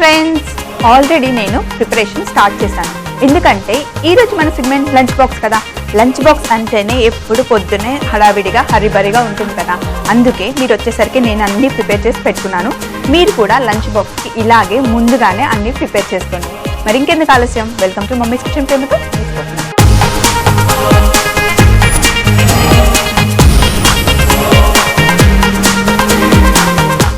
Friends, already నేను preparation start చేశాను. ఎందుకంటే ఈరోజు మన సెగ్మెంట్ లంచ్ బాక్స్ కదా. లంచ్ బాక్స్ అంటేనే ఎప్పుడు పొద్దునే హడావిడిగా హరిబరిగా ఉంటుంది కదా. అందుకే మీరు వచ్చేసరికి నేను అన్నీ ప్రిపేర్ చేసి పెట్టుకున్నాను. మీరు కూడా లంచ్ బాక్స్కి ఇలాగే ముందుగానే అన్నీ ప్రిపేర్ చేసుకోండి. మరి ఇంకెందుకు ఆలస్యం, వెల్కమ్ టు మమ్మీస్ కిచెన్ ప్రేమతో తీసుకుంటున్నాను.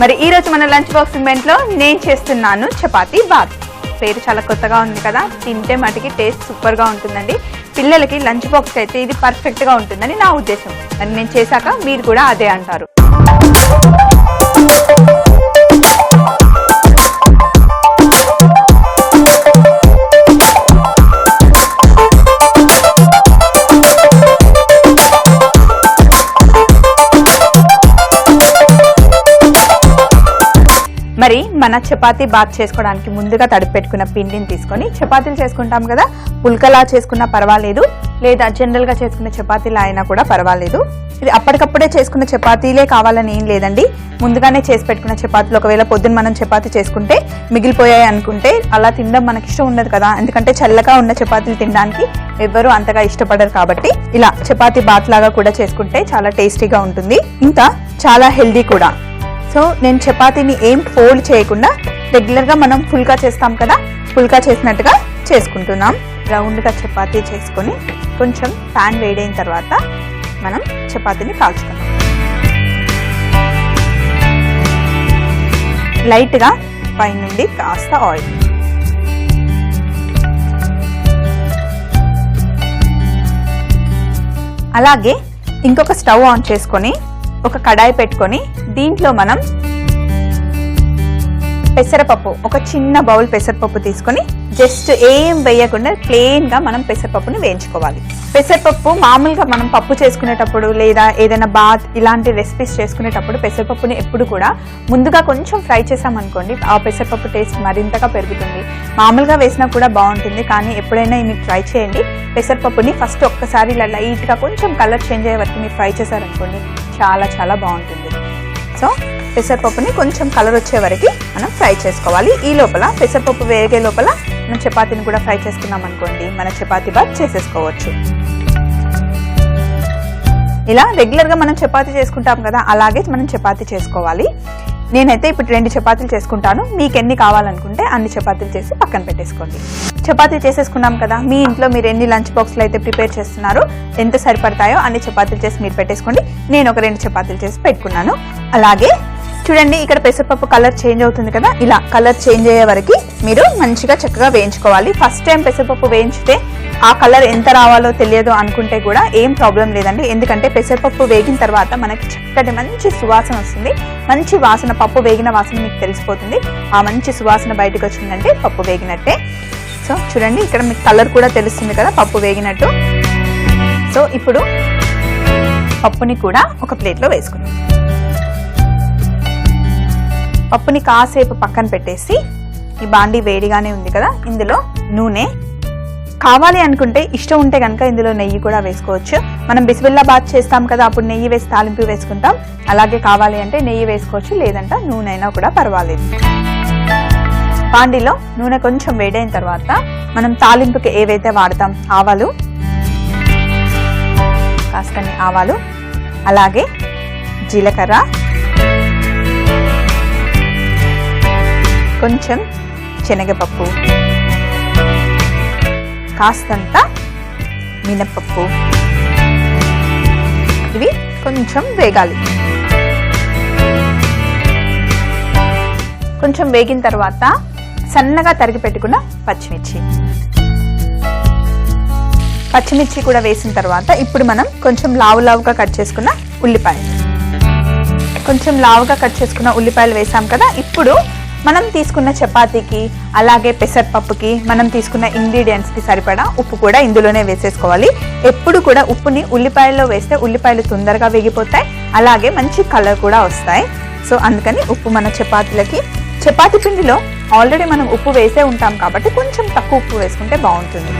మరి ఈరోజు మన లంచ్ బాక్స్ సెగ్మెంట్లో నేను చేస్తున్నాను చపాతీ బాత్. పేరు చాలా కొత్తగా ఉంది కదా, తింటే మటుకి టేస్ట్ సూపర్గా ఉంటుందండి. పిల్లలకి లంచ్ బాక్స్కి అయితే ఇది పర్ఫెక్ట్గా ఉంటుందని నా ఉద్దేశం. మరి నేను చేశాక మీరు కూడా అదే అంటారు. మరి మన చపాతీ బాత్ చేసుకోవడానికి ముందుగా తడిపి పెట్టుకున్న పిండిని తీసుకొని చపాతీలు చేసుకుంటాం కదా. పుల్కలా చేసుకున్నా పర్వాలేదు, లేదా జనరల్గా చేసుకున్న చపాతీలా అయినా కూడా పర్వాలేదు. ఇది అప్పటికప్పుడే చేసుకున్న చపాతీలే కావాలని ఏం లేదండి. ముందుగానే చేసి పెట్టుకున్న చపాతీలు ఒకవేళ పొద్దున్న మనం చపాతీ చేసుకుంటే మిగిలిపోయాయి అనుకుంటే అలా తినడం మనకి ఇష్టం ఉండదు కదా. ఎందుకంటే చల్లగా ఉన్న చపాతీలు తినడానికి ఎవ్వరూ అంతగా ఇష్టపడరు. కాబట్టి ఇలా చపాతీ బాత్ లాగా కూడా చేసుకుంటే చాలా టేస్టీగా ఉంటుంది, ఇంకా చాలా హెల్దీ కూడా. సో నేను చపాతీని ఏం ఫోల్డ్ చేయకుండా రెగ్యులర్గా మనం ఫుల్గా చేస్తాం కదా, ఫుల్గా చేసినట్టుగా చేసుకుంటున్నాం. రౌండ్గా చపాతీ చేసుకొని కొంచెం ప్యాన్ వేడైన తర్వాత మనం చపాతీని కాల్చుకుందాం. లైట్గా పైనుండి కాస్త ఆయిల్, అలాగే ఇంకొక స్టవ్ ఆన్ చేసుకొని ఒక కడాయి పెట్టుకొని దీంట్లో మనం పెసరపప్పు, ఒక చిన్న బౌల్ పెసరపప్పు తీసుకొని జస్ట్ ఏం వేయకుండా ప్లెయిన్గా మనం పెసరపప్పుని వేయించుకోవాలి. పెసరపప్పు మామూలుగా మనం పప్పు చేసుకునేటప్పుడు లేదా ఏదైనా బాత్ ఇలాంటి రెసిపీస్ చేసుకునేటప్పుడు పెసరపప్పుని ఎప్పుడు కూడా ముందుగా కొంచెం ఫ్రై చేసామనుకోండి, ఆ పెసరపప్పు టేస్ట్ మరింతగా పెరుగుతుంది. మామూలుగా వేసినా కూడా బాగుంటుంది, కానీ ఎప్పుడైనా మీరు ట్రై చేయండి. పెసరపప్పుని ఫస్ట్ ఒక్కసారి ఇలా లైట్గా కొంచెం కలర్ చేంజ్ అయ్యే వరకు మీరు ఫ్రై చేశారనుకోండి, చాలా చాలా బాగుంటుంది. సో పెసరపప్పుని కొంచెం కలర్ వచ్చే వరకు మనం ఫ్రై చేసుకోవాలి. ఈ లోపల పెసరపప్పు వేగే లోపల మనం చపాతీని కూడా ఫ్రై చేసుకున్నాం అనుకోండి, మన చపాతీ బాత్ చేసేసుకోవచ్చు. ఇలా రెగ్యులర్గా మనం చపాతీ చేసుకుంటాం కదా, అలాగే మనం చపాతీ చేసుకోవాలి. నేనైతే ఇప్పుడు 2 చపాతీలు చేసుకుంటాను. మీకు ఎన్ని కావాలనుకుంటే అన్ని చపాతీలు చేసి పక్కన పెట్టేసుకోండి. చపాతీ చేసేసుకున్నాం కదా, మీ ఇంట్లో మీరు ఎన్ని లంచ్ బాక్స్లు అయితే ప్రిపేర్ చేస్తున్నారో, ఎంత సరిపడతాయో అన్ని చపాతీలు చేసి మీరు పెట్టేసుకోండి. నేను ఒక 2 చపాతీలు చేసి పెట్టుకున్నాను. అలాగే చూడండి, ఇక్కడ పెసరపప్పు కలర్ చేంజ్ అవుతుంది కదా, ఇలా కలర్ చేంజ్ అయ్యే వరకు మీరు మంచిగా చక్కగా వేయించుకోవాలి. ఫస్ట్ టైం పెసరపప్పు వేయించితే ఆ కలర్ ఎంత రావాలో తెలియదు అనుకుంటే కూడా ఏం ప్రాబ్లం లేదండి. ఎందుకంటే పెసరపప్పు వేగిన తర్వాత మనకి చక్కటి మంచి సువాసన వస్తుంది. మంచి వాసన, పప్పు వేగిన వాసన మీకు తెలిసిపోతుంది. ఆ మంచి సువాసన బయటకు వచ్చిందంటే పప్పు వేగినట్టే. సో చూడండి, ఇక్కడ మీకు కలర్ కూడా తెలుస్తుంది కదా పప్పు వేగినట్టు. సో ఇప్పుడు పప్పుని కూడా ఒక ప్లేట్లో వేసుకుందాం. పప్పుని కాసేపు పక్కన పెట్టేసి ఈ బాండీ వేడిగానే ఉంది కదా, ఇందులో నూనె కావాలి అనుకుంటే, ఇష్టం ఉంటే కనుక ఇందులో నెయ్యి కూడా వేసుకోవచ్చు. మనం బిస్మిల్లా బాత్ చేస్తాం కదా, అప్పుడు నెయ్యి వేసి తాలింపు వేసుకుంటాం. అలాగే కావాలి అంటే నెయ్యి వేసుకోవచ్చు, లేదంటే నూనె అయినా కూడా పర్వాలేదు. బాండీలో నూనె కొంచెం వేడైన తర్వాత మనం తాలింపుకి ఏవైతే వాడతాం, ఆవాలు, కాస్తని ఆవాలు, అలాగే జీలకర్ర, కొంచెం శనగపప్పు, కాస్తంత మినపప్పు, ఇవి కొంచెం వేగాలి. కొంచెం వేగిన తర్వాత సన్నగా తరిగి పెట్టుకున్న పచ్చిమిర్చి కూడా వేసిన తర్వాత ఇప్పుడు మనం కొంచెం లావుగా కట్ చేసుకున్న ఉల్లిపాయలు, కొంచెం లావుగా కట్ చేసుకున్న ఉల్లిపాయలు వేసాం కదా. ఇప్పుడు మనం తీసుకున్న చపాతీకి అలాగే పెసరపప్పుకి మనం తీసుకున్న ఇంగ్రీడియంట్స్కి సరిపడా ఉప్పు కూడా ఇందులోనే వేసేసుకోవాలి. ఎప్పుడు కూడా ఉప్పుని ఉల్లిపాయల్లో వేస్తే ఉల్లిపాయలు తొందరగా వేగిపోతాయి, అలాగే మంచి కలర్ కూడా వస్తాయి. సో అందుకని ఉప్పు మన చపాతీలకి, చపాతీ పిండిలో ఆల్రెడీ మనం ఉప్పు వేసే ఉంటాం కాబట్టి కొంచెం తక్కువ ఉప్పు వేసుకుంటే బాగుంటుంది.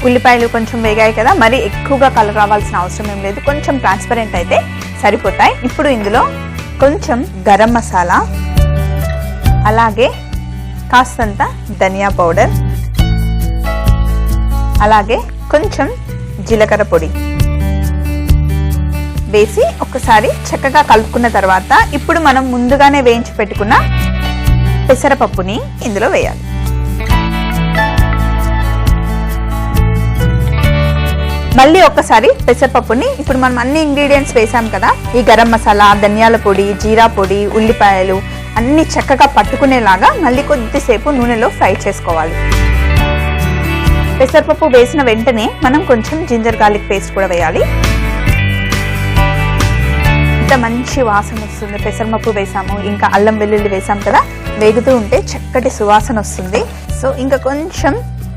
ఉల్లిపాయలు కొంచెం వేగాయి కదా, మరి ఎక్కువగా కలర్ రావాల్సిన అవసరం ఏం లేదు, కొంచెం ట్రాన్స్పరెంట్ అయితే సరిపోతాయి. ఇప్పుడు ఇందులో కొంచెం గరం మసాలా, అలాగే కాస్తంత ధనియా పౌడర్, అలాగే కొంచెం జీలకర్ర పొడి వేసి ఒకసారి చక్కగా కలుపుకున్న తర్వాత ఇప్పుడు మనం ముందుగానే వేయించి పెట్టుకున్న పెసరపప్పుని ఇందులో వేయాలి. మళ్ళీ ఒక్కసారి పెసరపప్పుని ఇప్పుడు మనం అన్ని ఇంగ్రీడియంట్స్ వేసాం కదా, ఈ గరం మసాలా, ధనియాల పొడి, జీరా పొడి, ఉల్లిపాయలు అన్ని చక్కగా పట్టుకునేలాగా మళ్ళీ కొద్దిసేపు నూనెలో ఫ్రై చేసుకోవాలి. పెసరపప్పు వేసిన వెంటనే మనం కొంచెం జింజర్ గార్లిక్ పేస్ట్ కూడా వేయాలి. ఇంత మంచి వాసన వస్తుంది. పెసరపప్పు వేసాము, ఇంకా అల్లం వెల్లుల్లి వేసాం కదా, వేగుతూ ఉంటే చక్కటి సువాసన వస్తుంది. సో ఇంకా కొంచెం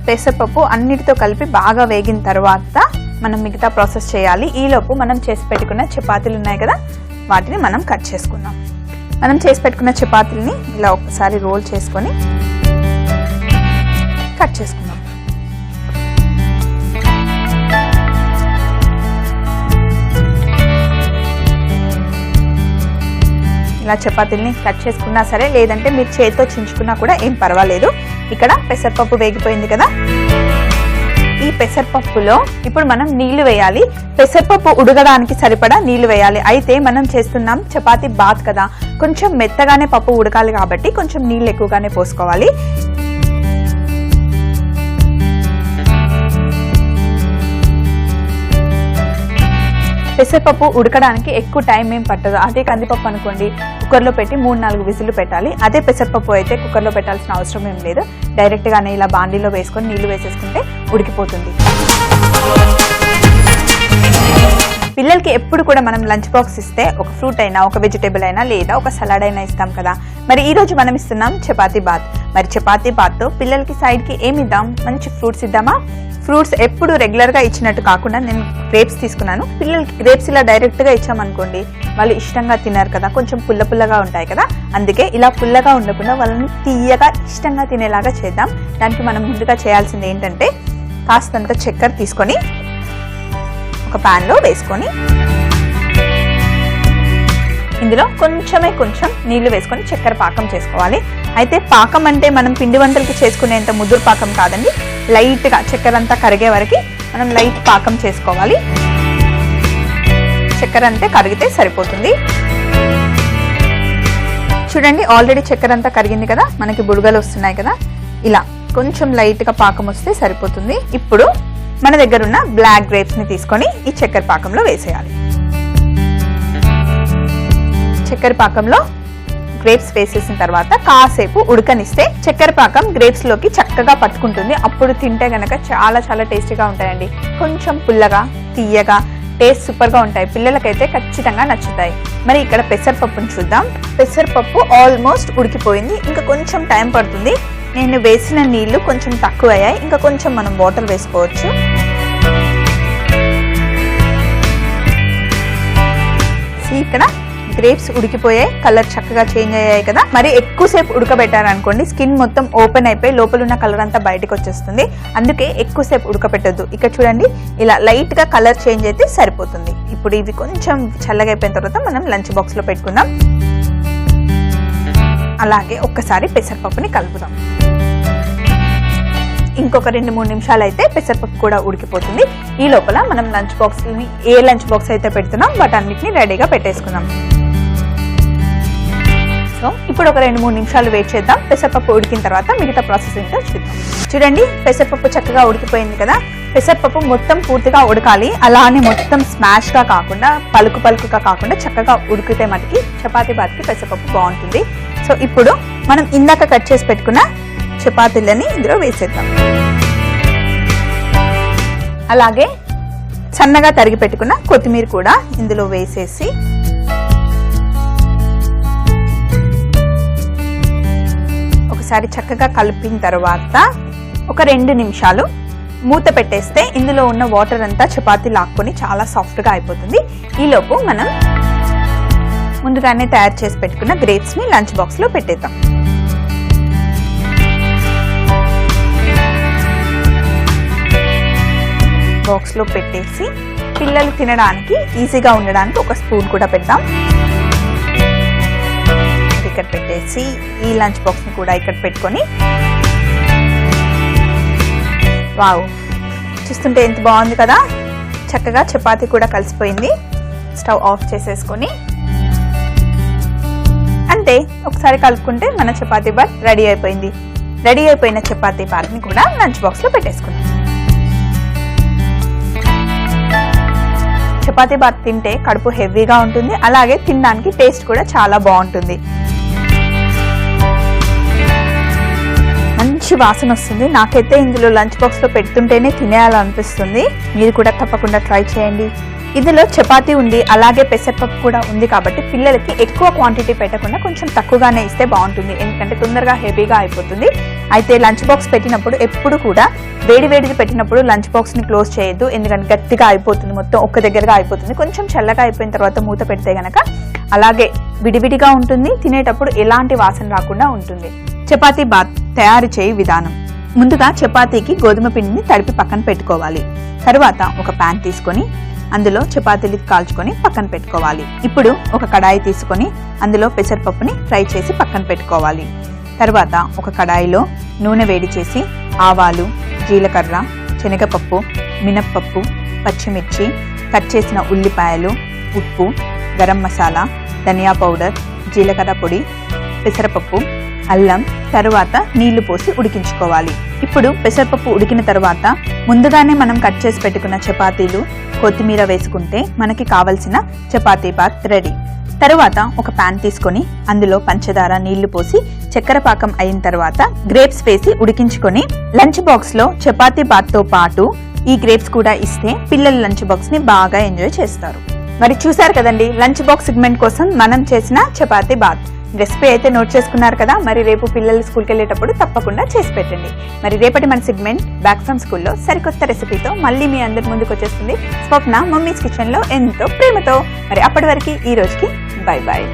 పెసరపప్పు అన్నిటితో కలిపి బాగా వేగిన తర్వాత మనం మిగతా ప్రాసెస్ చేయాలి. ఈలోపు మనం చేసి పెట్టుకున్న చపాతీలు ఉన్నాయి కదా, వాటిని మనం కట్ చేసుకుందాం. మనం చేసి పెట్టుకున్న చపాతీలని ఇలా ఒకసారి రోల్ చేసుకొని కట్ చేసుకుందాం. ఇలా చపాతీల్ని కట్ చేసుకున్నా సరే, లేదంటే మీరు చేతితో చించుకున్నా కూడా ఏం పర్వాలేదు. ఇక్కడ పెసరపప్పు వేగిపోయింది కదా, ఈ పెసరపప్పులో ఇప్పుడు మనం నీళ్లు వేయాలి. పెసరపప్పు ఉడకడానికి సరిపడా నీళ్లు వేయాలి. అయితే మనం చేస్తున్నాం చపాతీ బాత్ కదా, కొంచెం మెత్తగానే పప్పు ఉడకాలి కాబట్టి కొంచెం నీళ్ళు ఎక్కువగానే పోసుకోవాలి. పెసరపప్పు ఉడకడానికి ఎక్కువ టైం ఏం పట్టదు. అదే కందిపప్పు అనుకోండి, కుక్కర్లో పెట్టి 3-4 విజిల్లు పెట్టాలి. అదే పెసరపప్పు అయితే కుక్కర్లో పెట్టాల్సిన అవసరం ఏం లేదు. డైరెక్ట్గానే ఇలా బాండీలో వేసుకొని నీళ్లు వేసేసుకుంటే ఉడికిపోతుంది. పిల్లలకి ఎప్పుడు కూడా మనం లంచ్ బాక్స్ ఇస్తే ఒక ఫ్రూట్ అయినా, ఒక వెజిటేబుల్ అయినా, లేదా ఒక సలాడ్ అయినా ఇస్తాం కదా. మరి ఈ రోజు మనం ఇస్తున్నాం చపాతీ బాత్. మరి చపాతీ బాత్తో పిల్లలకి సైడ్కి ఏమి ఇద్దాం? మంచి ఫ్రూట్స్ ఇద్దామా? ఫ్రూట్స్ ఎప్పుడు రెగ్యులర్గా ఇచ్చినట్టు కాకుండా నేను గ్రేప్స్ తీసుకున్నాను. పిల్లలకి గ్రేప్స్ ఇలా డైరెక్ట్గా ఇచ్చామనుకోండి, వాళ్ళు ఇష్టంగా తిన్నారు కదా, కొంచెం పుల్లగా ఉంటాయి కదా. అందుకే ఇలా పుల్లగా ఉండకుండా వాళ్ళని తీయగా ఇష్టంగా తినేలాగా చేద్దాం. దానికి మనం ముందుగా చేయాల్సింది ఏంటంటే, కాస్తంత చక్కెర తీసుకొని ఒక ప్యాన్లో వేసుకొని ఇందులో కొంచెం నీళ్లు వేసుకొని చక్కెర పాకం చేసుకోవాలి. అయితే పాకం అంటే మనం పిండి వంటలకి చేసుకునేంత ముదురు పాకం కాదండి. లైట్గా చక్కెర అంతా కరిగే వరకు మనం లైట్ పాకం చేసుకోవాలి. చక్కెర అంతే కరిగితే సరిపోతుంది. చూడండి, ఆల్రెడీ చక్కెర అంతా కరిగింది కదా, మనకి బుడగలు వస్తున్నాయి కదా. ఇలా కొంచెం లైట్గా పాకం వస్తే సరిపోతుంది. ఇప్పుడు మన దగ్గర ఉన్న బ్లాక్ గ్రేప్స్ ని తీసుకొని ఈ చక్కెర పాకంలో వేసేయాలి. చక్కెర పాకంలో గ్రేప్స్ వేసేసిన తర్వాత కాసేపు ఉడకనిస్తే చక్కెర పాకం గ్రేప్స్ లోకి చక్కగా పట్టుకుంటుంది. అప్పుడు తింటే గనక చాలా చాలా టేస్టీగా ఉంటాయండి. కొంచెం పుల్లగా, తీయగా, టేస్ట్ సూపర్ గా ఉంటాయి. పిల్లలకైతే ఖచ్చితంగా నచ్చుతాయి. మరి ఇక్కడ పెసరపప్పును చూద్దాం. పెసరపప్పు ఆల్మోస్ట్ ఉడికిపోయింది. ఇంకా కొంచెం టైం పడుతుంది. నేను వేసిన నీళ్లు కొంచెం తక్కువ అయ్యాయి. ఇంకా కొంచెం మనం వాటర్ వేసుకోవచ్చు. ఇక్కడ గ్రేప్స్ ఉడికిపోయాయి, కలర్ చక్కగా చేంజ్ అయ్యాయి కదా. మరి ఎక్కువసేపు ఉడకబెట్టారనుకోండి, స్కిన్ మొత్తం ఓపెన్ అయిపోయి లోపల ఉన్న కలర్ అంతా బయటకు వచ్చేస్తుంది. అందుకే ఎక్కువసేపు ఉడకబెట్టద్దు. ఇక్కడ చూడండి, ఇలా లైట్ గా కలర్ చేంజ్ అయితే సరిపోతుంది. ఇప్పుడు ఇవి కొంచెం చల్లగా అయిపోయిన తర్వాత మనం లంచ్ బాక్స్ లో పెట్టుకుందాం. అలాగే ఒక్కసారి పెసరపప్పుని కలుపుదాం. ఇంకొక 2-3 నిమిషాలు అయితే పెసరపప్పు కూడా ఉడికిపోతుంది. ఈ లోపల మనం లంచ్ బాక్స్ ఏ లంచ్ బాక్స్ అయితే పెడుతున్నాం వాటన్నిటిని రెడీగా పెట్టేసుకుందాం. సో ఇప్పుడు ఒక 2-3 నిమిషాలు వెయిట్ చేద్దాం. పెసరపప్పు ఉడికిన తర్వాత మిగతా ప్రాసెస్ ఏంటో చూద్దాం. చూడండి, పెసరపప్పు చక్కగా ఉడికిపోయింది కదా. పెసరపప్పు మొత్తం పూర్తిగా ఉడకాలి. అలానే మొత్తం స్మాష్ గా కాకుండా, పలుకుగా కాకుండా చక్కగా ఉడికితే మటుకి చపాతీ బాత్కి పెసరపప్పు బాగుంటుంది. సో ఇప్పుడు మనం ఇందాక కట్ చేసి పెట్టుకున్న చపాతీలని ఇందులో వేసేద్దాం. అలాగే సన్నగా తరిగి పెట్టుకున్న కొత్తిమీర కూడా ఇందులో వేసేసి ఒకసారి చక్కగా కలిపిన తర్వాత ఒక 2 నిమిషాలు మూత పెట్టేస్తే ఇందులో ఉన్న వాటర్ అంతా చపాతీ లాక్కొని చాలా సాఫ్ట్ గా అయిపోతుంది. ఈలోపు మనం ముందుగానే తయారు చేసి పెట్టుకున్న గ్రేప్స్ ని లంచ్ బాక్స్ లో పెట్టేద్దాం. బాక్స్ లో పెట్టేసి పిల్లలు తినడానికి ఈజీగా ఉండడానికి ఒక స్పూన్ కూడా పెడదాం. ఇక్కడ పెట్టేసి ఈ లంచ్ బాక్స్ని కూడా ఇక్కడ పెట్టుకొని, వావ్, చూస్తుంటే ఎంత బాగుంది కదా, చక్కగా చపాతీ కూడా కలిసిపోయింది. స్టవ్ ఆఫ్ చేసేసుకొని అంతే, ఒకసారి కలుపుకుంటే మన చపాతీ బాత్ రెడీ అయిపోయింది. రెడీ అయిపోయిన చపాతీ బాత్ని కూడా లంచ్ బాక్స్లో పెట్టేసుకున్నాం. చపాతీ బాత్ తింటే కడుపు హెవీగా ఉంటుంది, అలాగే తినడానికి టేస్ట్ కూడా చాలా బాగుంటుంది. మంచి వాసన వస్తుంది. నాకైతే ఇందులో లంచ్ బాక్స్లో పెడుతుంటేనే తినేయాలనిపిస్తుంది. మీరు కూడా తప్పకుండా ట్రై చేయండి. ఇందులో చపాతీ ఉంది, అలాగే పెసరపప్పు కూడా ఉంది కాబట్టి పిల్లలకి ఎక్కువ క్వాంటిటీ పెట్టకుండా కొంచెం తక్కువగానే ఇస్తే బాగుంటుంది, ఎందుకంటే తొందరగా హెవీగా అయిపోతుంది. అయితే లంచ్ బాక్స్ పెట్టినప్పుడు ఎప్పుడు కూడా వేడివేడిది పెట్టినప్పుడు లంచ్ బాక్స్ని క్లోజ్ చేయొద్దు, ఎందుకంటే గట్టిగా అయిపోతుంది, మొత్తం ఒక్క దగ్గరగా అయిపోతుంది. కొంచెం చల్లగా అయిపోయిన తర్వాత మూత పెడితే గనక అలాగే విడివిడిగా ఉంటుంది, తినేటప్పుడు ఎలాంటి వాసన రాకుండా ఉంటుంది. చపాతీ బాత్ తయారు చేయ విధానం: ముందుగా చపాతీకి గోధుమ పిండిని తడిపి పక్కన పెట్టుకోవాలి. తర్వాత ఒక ప్యాన్ తీసుకొని అందులో చపాతీలు కాల్చుకొని పక్కన పెట్టుకోవాలి. ఇప్పుడు ఒక కడాయి తీసుకొని అందులో పెసరపప్పుని ఫ్రై చేసి పక్కన పెట్టుకోవాలి. తర్వాత ఒక కడాయిలో నూనె వేడి చేసి ఆవాలు, జీలకర్ర, శనగపప్పు, మినప్పప్పు, పచ్చిమిర్చి, కట్ చేసిన ఉల్లిపాయలు, ఉప్పు, గరం మసాలా, ధనియా పౌడర్, జీలకర్ర పొడి, పెసరపప్పు, అల్లం, తర్వాత నీళ్లు పోసి ఉడికించుకోవాలి. ఇప్పుడు పెసరపప్పు ఉడికిన తర్వాత ముందుగానే మనం కట్ చేసి పెట్టుకున్న చపాతీలు, కొత్తిమీర వేసుకుంటే మనకి కావలసిన చపాతీ బాత్ రెడీ. తరువాత ఒక ప్యాన్ తీసుకొని అందులో పంచదార, నీళ్లు పోసి చక్కెర పాకం అయిన తర్వాత గ్రేప్స్ వేసి ఉడికించుకొని లంచ్ బాక్స్ లో చపాతీ బాత్ తో పాటు ఈ గ్రేప్స్ కూడా ఇస్తే పిల్లలు లంచ్ బాక్స్ ని బాగా ఎంజాయ్ చేస్తారు. మరి చూసారు కదండి లంచ్ బాక్స్ సెగ్మెంట్ కోసం మనం చేసిన చపాతీ బాత్ రెసిపీ అయితే నోట్ చేసుకున్నారు కదా. మరి రేపు పిల్లలు స్కూల్కి వెళ్ళేటప్పుడు తప్పకుండా చేసి పెట్టండి. మరి రేపటి మన సెగ్మెంట్ బ్యాక్ ఫ్రమ్ స్కూల్లో సరికొత్త రెసిపీతో మళ్ళీ మీ అందరి ముందుకు వచ్చేస్తుంది స్వప్న మమ్మీస్ కిచెన్ లో ఎంతో ప్రేమతో. మరి అప్పటి వరకు ఈ రోజుకి బై బాయ్.